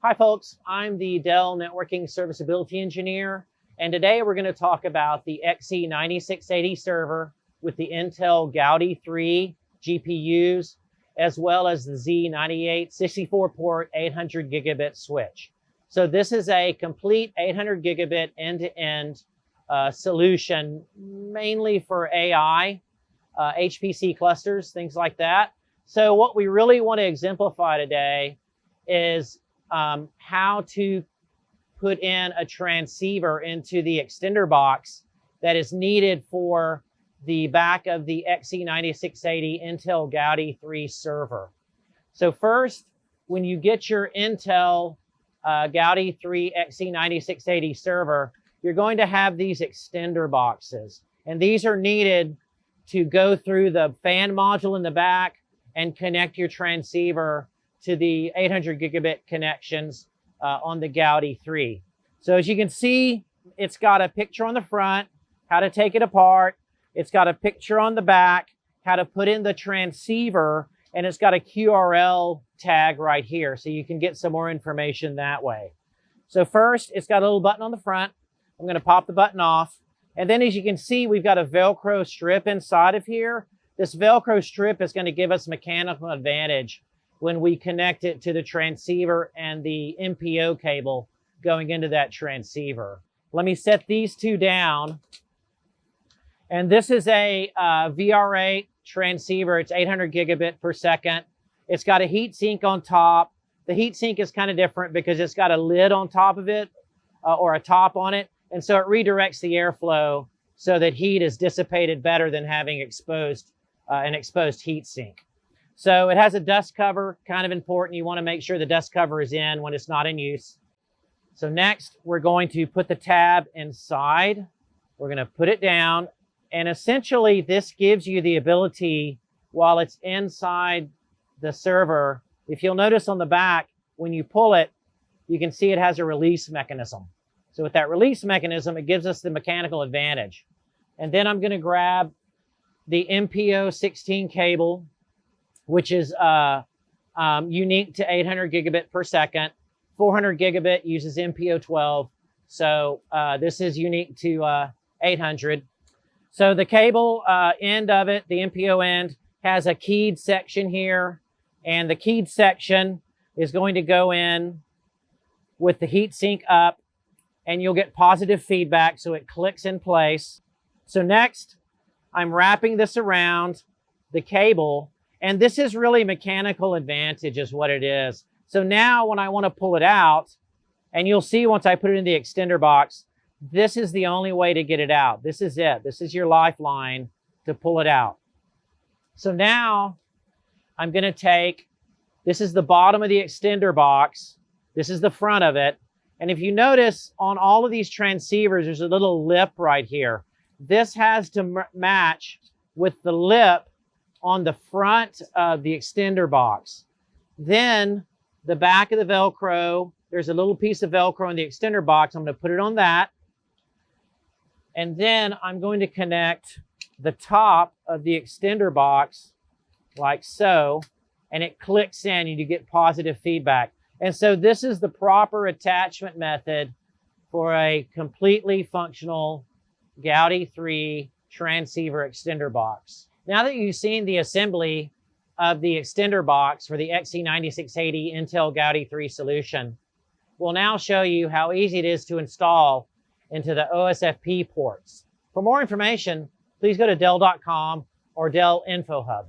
Hi folks, I'm the Dell Networking Serviceability Engineer, and today we're going to talk about the XE9680 server with the Intel Gaudi3 GPUs, as well as the Z9864 port 800 gigabit switch. So this is a complete 800 gigabit end-to-end solution, mainly for AI, HPC clusters, things like that. So what we really want to exemplify today is how to put in a transceiver into the extender box that is needed for the back of the XE9680 Intel Gaudi3 server. So first, when you get your Intel Gaudi3 XE9680 server, you're going to have these extender boxes. And these are needed to go through the fan module in the back and connect your transceiver to the 800 gigabit connections on the Gaudi3. So as you can see, it's got a picture on the front, how to take it apart. It's got a picture on the back, how to put in the transceiver, and it's got a QRL tag right here, so you can get some more information that way. So first, it's got a little button on the front. I'm going to pop the button off. And then as you can see, we've got a Velcro strip inside of here. This Velcro strip is going to give us mechanical advantage when we connect it to the transceiver and the MPO cable going into that transceiver. Let me set these two down. And this is a VR8 transceiver. It's 800 gigabit per second. It's got a heat sink on top. The heat sink is kind of different because it's got a lid on top of it or a top on it. And so it redirects the airflow so that heat is dissipated better than having an exposed heat sink. So it has a dust cover, kind of important. You want to make sure the dust cover is in when it's not in use. So next, we're going to put the tab inside. We're going to put it down. And essentially, this gives you the ability, while it's inside the server, if you'll notice on the back, when you pull it, you can see it has a release mechanism. So with that release mechanism, it gives us the mechanical advantage. And then I'm going to grab the MPO 16 cable, which is unique to 800 gigabit per second. 400 gigabit uses MPO 12. So this is unique to 800. So the cable end of it, the MPO end, has a keyed section here. And the keyed section is going to go in with the heat sink up, and you'll get positive feedback, so it clicks in place. So next, I'm wrapping this around the cable. And this is really mechanical advantage is what it is. So now when I want to pull it out, and you'll see once I put it in the extender box, this is the only way to get it out. This is it. This is your lifeline to pull it out. So now I'm going to take, this is the bottom of the extender box. This is the front of it. And if you notice on all of these transceivers, there's a little lip right here. This has to match with the lip on the front of the extender box. Then the back of the Velcro, there's a little piece of Velcro in the extender box. I'm going to put it on that. And then I'm going to connect the top of the extender box like so, and it clicks in and you get positive feedback. And so this is the proper attachment method for a completely functional Gaudi3 transceiver extender box. Now that you've seen the assembly of the extender box for the XE9680 Intel Gaudi3 solution, we'll now show you how easy it is to install into the OSFP ports. For more information, please go to Dell.com or Dell InfoHub.